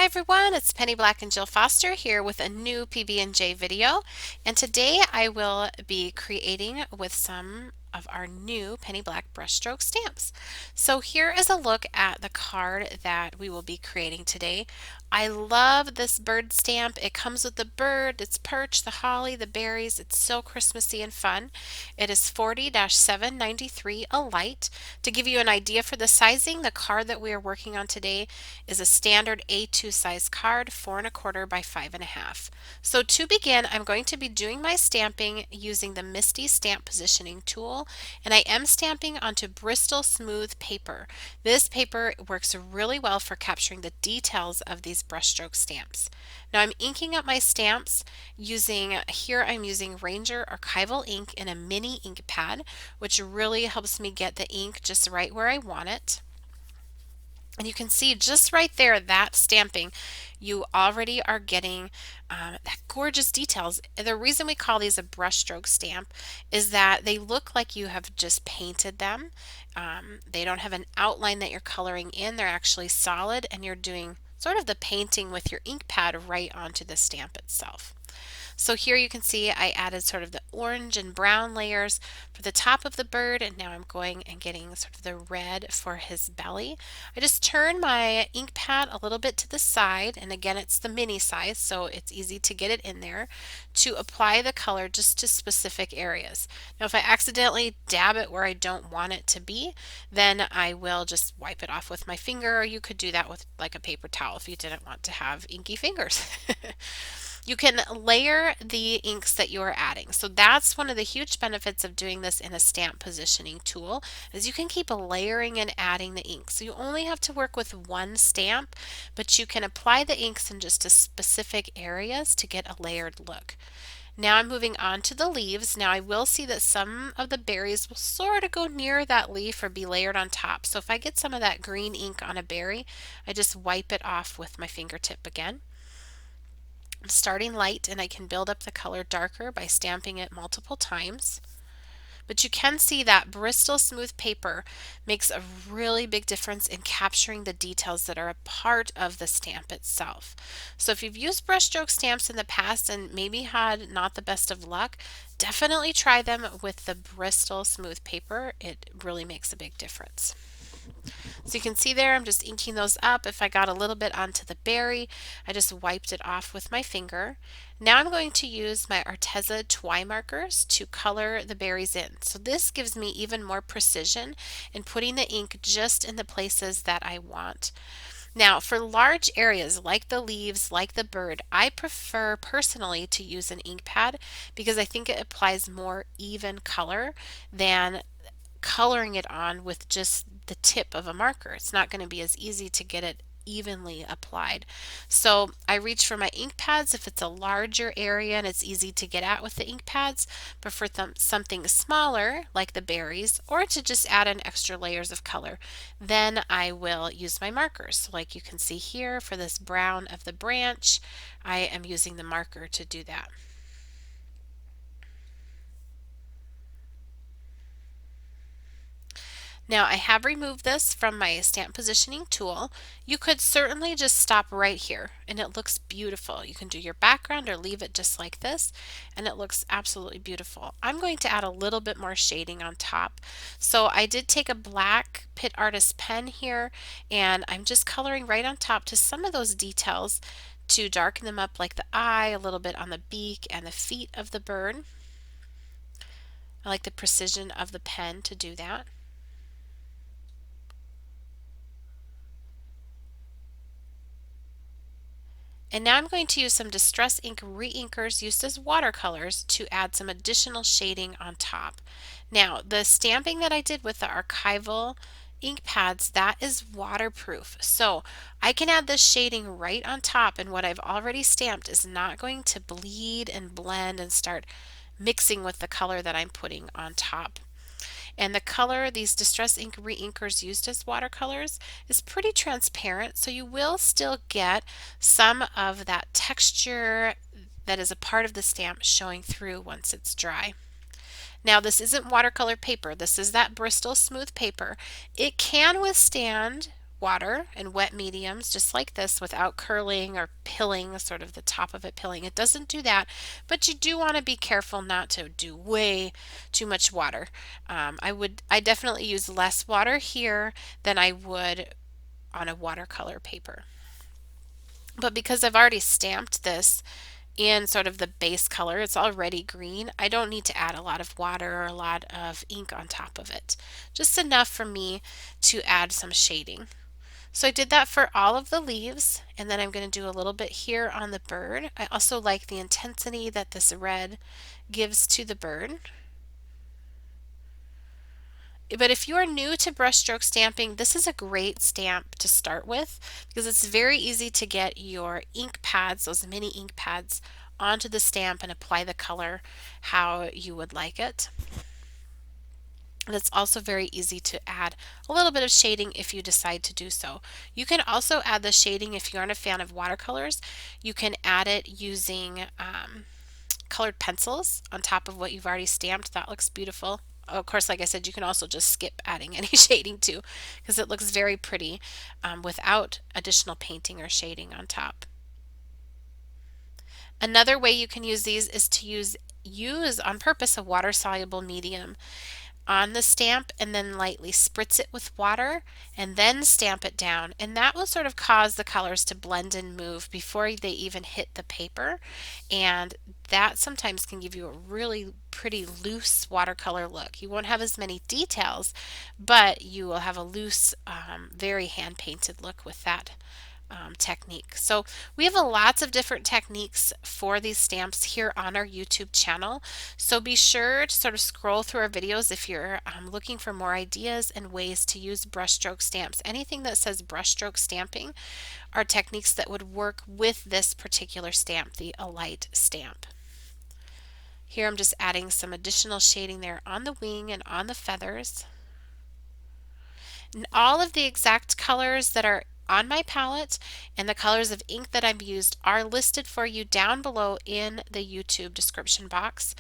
everyone, it's Penny Black and Jill Foster here with a new PB&J video, and today I will be creating with some of our new Penny Black brushstroke stamps. So here is a look at the card that we will be creating today. I love this bird stamp. It comes with the bird, its perch, the holly, the berries. It's so Christmassy and fun. It is 40-793 Alight. To give you an idea for the sizing, the card that we are working on today is a standard A2 size card, 4¼ by 5½. So to begin, I'm going to be doing my stamping using the MISTI stamp positioning tool, and I am stamping onto Bristol smooth paper. This paper works really well for capturing the details of these brushstroke stamps. Now I'm inking up my stamps here I'm using Ranger Archival ink in a mini ink pad, which really helps me get the ink just right where I want it. And you can see just right there, that stamping, you already are getting that gorgeous details. The reason we call these a brushstroke stamp is that they look like you have just painted them. They don't have an outline that you're coloring in. They're actually solid, and you're doing sort of the painting with your ink pad right onto the stamp itself. So here you can see I added sort of the orange and brown layers for the top of the bird, and now I'm going and getting sort of the red for his belly. I just turn my ink pad a little bit to the side, and again it's the mini size, so it's easy to get it in there, to apply the color just to specific areas. Now if I accidentally dab it where I don't want it to be, then I will just wipe it off with my finger, or you could do that with like a paper towel if you didn't want to have inky fingers. You can layer the inks that you are adding. So that's one of the huge benefits of doing this in a stamp positioning tool, is you can keep layering and adding the ink. So you only have to work with one stamp, but you can apply the inks in just a specific areas to get a layered look. Now I'm moving on to the leaves. Now I will see that some of the berries will sort of go near that leaf or be layered on top. So if I get some of that green ink on a berry, I just wipe it off with my fingertip again. I'm starting light, and I can build up the color darker by stamping it multiple times. But you can see that Bristol smooth paper makes a really big difference in capturing the details that are a part of the stamp itself. So if you've used brushstroke stamps in the past and maybe had not the best of luck, definitely try them with the Bristol smooth paper. It really makes a big difference. So you can see there, I'm just inking those up. If I got a little bit onto the berry, I just wiped it off with my finger. Now I'm going to use my Arteza Twi markers to color the berries in. So this gives me even more precision in putting the ink just in the places that I want. Now, for large areas like the leaves, like the bird, I prefer personally to use an ink pad because I think it applies more even color than coloring it on with just the tip of a marker. It's not going to be as easy to get it evenly applied. So I reach for my ink pads if it's a larger area and it's easy to get at with the ink pads, but for something smaller like the berries, or to just add in extra layers of color, then I will use my markers. So like you can see here for this brown of the branch, I am using the marker to do that. Now I have removed this from my stamp positioning tool. You could certainly just stop right here and it looks beautiful. You can do your background or leave it just like this and it looks absolutely beautiful. I'm going to add a little bit more shading on top. So I did take a black PITT Artist pen here, and I'm just coloring right on top to some of those details to darken them up, like the eye, a little bit on the beak and the feet of the bird. I like the precision of the pen to do that. And now I'm going to use some Distress Ink Reinkers used as watercolors to add some additional shading on top. Now, the stamping that I did with the Archival ink pads, that is waterproof. So I can add this shading right on top, and what I've already stamped is not going to bleed and blend and start mixing with the color that I'm putting on top. And the color these Distress Ink Reinkers used as watercolors is pretty transparent, so you will still get some of that texture that is a part of the stamp showing through once it's dry. Now this isn't watercolor paper, this is that Bristol smooth paper. It can withstand water and wet mediums just like this without curling or pilling, sort of the top of it pilling. It doesn't do that, but you do want to be careful not to do way too much water. I definitely use less water here than I would on a watercolor paper. But because I've already stamped this in sort of the base color, it's already green, I don't need to add a lot of water or a lot of ink on top of it. Just enough for me to add some shading. So I did that for all of the leaves, and then I'm going to do a little bit here on the bird. I also like the intensity that this red gives to the bird. But if you are new to brushstroke stamping, this is a great stamp to start with because it's very easy to get your ink pads, those mini ink pads, onto the stamp and apply the color how you would like it. And it's also very easy to add a little bit of shading if you decide to do so. You can also add the shading if you aren't a fan of watercolors. You can add it using colored pencils on top of what you've already stamped. That looks beautiful. Of course, like I said, you can also just skip adding any shading too because it looks very pretty without additional painting or shading on top. Another way you can use these is to use on purpose a water-soluble medium on the stamp and then lightly spritz it with water and then stamp it down, and that will sort of cause the colors to blend and move before they even hit the paper, and that sometimes can give you a really pretty loose watercolor look. You won't have as many details, but you will have a loose very hand painted look with that technique. So we have lots of different techniques for these stamps here on our YouTube channel. So be sure to sort of scroll through our videos if you're looking for more ideas and ways to use brushstroke stamps. Anything that says brushstroke stamping are techniques that would work with this particular stamp, the Alight stamp. Here I'm just adding some additional shading there on the wing and on the feathers. And all of the exact colors that are on my palette and the colors of ink that I've used are listed for you down below in the YouTube description box,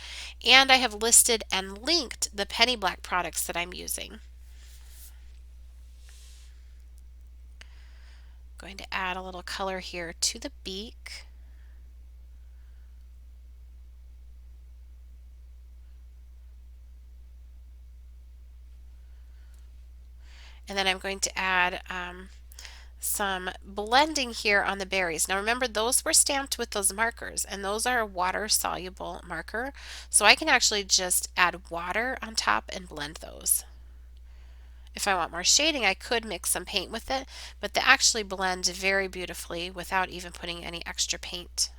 and I have listed and linked the penny black products that I'm using. I'm going to add a little color here to the beak. And then I'm going to add some blending here on the berries. Now remember, those were stamped with those markers, and those are a water soluble marker, so I can actually just add water on top and blend those. If I want more shading, I could mix some paint with it, but they actually blend very beautifully without even putting any extra paint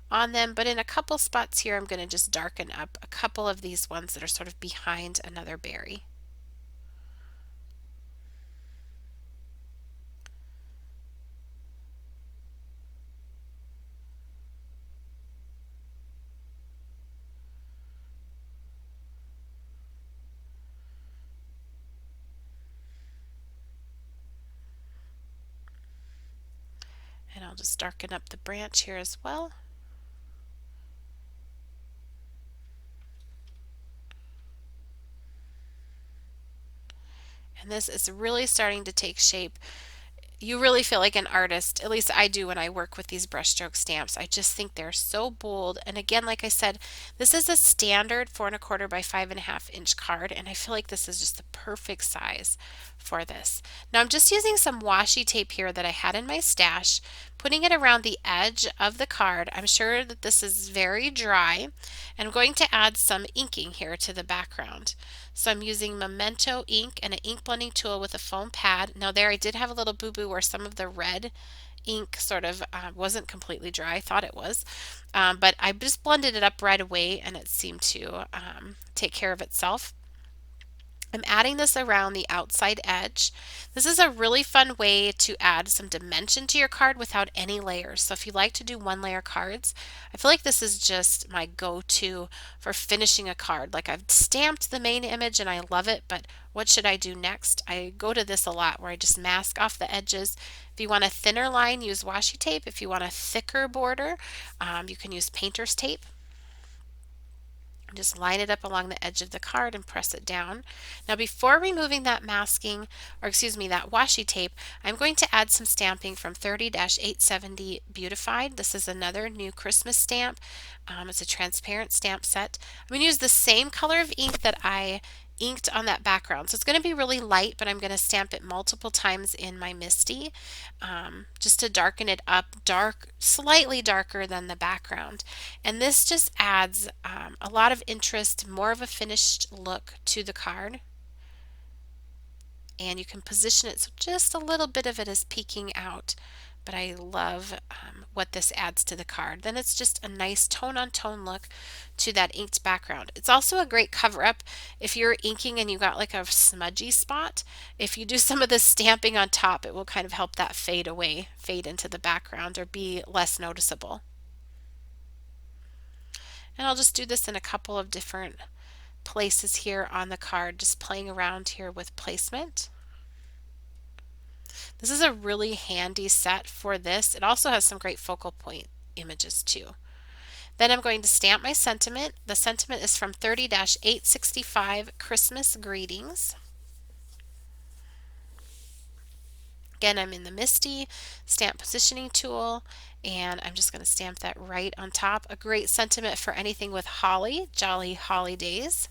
on them. But in a couple spots here, I'm going to just darken up a couple of these ones that are sort of behind another berry. And I'll just darken up the branch here as well. And this is really starting to take shape. You really feel like an artist, at least I do when I work with these brushstroke stamps. I just think they're so bold. And again, like I said, this is a standard 4 1/4 by 5.5 inch card, and I feel like this is just the perfect size for this. Now I'm just using some washi tape here that I had in my stash, putting it around the edge of the card. I'm sure that this is very dry, and I'm going to add some inking here to the background. So I'm using Memento ink and an ink blending tool with a foam pad. Now there I did have a little boo-boo where some of the red ink sort of wasn't completely dry. I thought it was, but I just blended it up right away and it seemed to take care of itself. I'm adding this around the outside edge. This is a really fun way to add some dimension to your card without any layers. So if you like to do one layer cards, I feel like this is just my go-to for finishing a card. Like, I've stamped the main image and I love it, but what should I do next? I go to this a lot where I just mask off the edges. If you want a thinner line, use washi tape. If you want a thicker border, you can use painter's tape. Just line it up along the edge of the card and press it down. Now before removing that masking, or excuse me, that washi tape, I'm going to add some stamping from 30-870 Beautified. This is another new Christmas stamp. It's a transparent stamp set. I'm going to use the same color of ink that I inked on that background. So it's going to be really light, but I'm going to stamp it multiple times in my MISTI just to darken it up, slightly darker than the background. And this just adds a lot of interest, more of a finished look to the card. And you can position it so just a little bit of it is peeking out. But I love what this adds to the card. Then it's just a nice tone-on-tone look to that inked background. It's also a great cover-up if you're inking and you got like a smudgy spot. If you do some of the stamping on top, it will kind of help that fade away, fade into the background, or be less noticeable. And I'll just do this in a couple of different places here on the card, just playing around here with placement. This is a really handy set for this. It also has some great focal point images too. Then I'm going to stamp my sentiment. The sentiment is from 30-865 Christmas Greetings. Again, I'm in the MISTI stamp positioning tool, and I'm just going to stamp that right on top. A great sentiment for anything with holly, jolly holidays.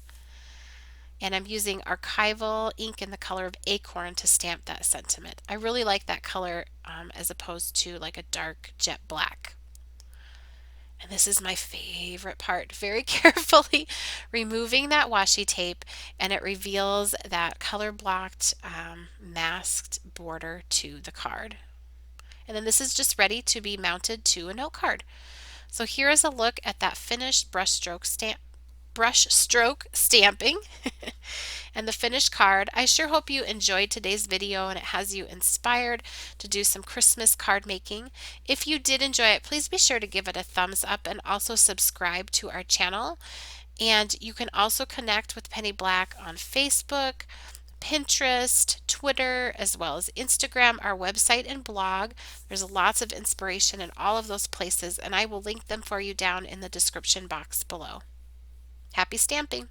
And I'm using Archival ink in the color of Acorn to stamp that sentiment. I really like that color as opposed to like a dark jet black. And this is my favorite part. Very carefully removing that washi tape, and it reveals that color blocked masked border to the card. And then this is just ready to be mounted to a note card. So here is a look at that finished brushstroke stamping and the finished card. I sure hope you enjoyed today's video and it has you inspired to do some Christmas card making. If you did enjoy it, please be sure to give it a thumbs up and also subscribe to our channel. And you can also connect with Penny Black on Facebook, Pinterest, Twitter, as well as Instagram, our website and blog. There's lots of inspiration in all of those places, and I will link them for you down in the description box below. Happy stamping!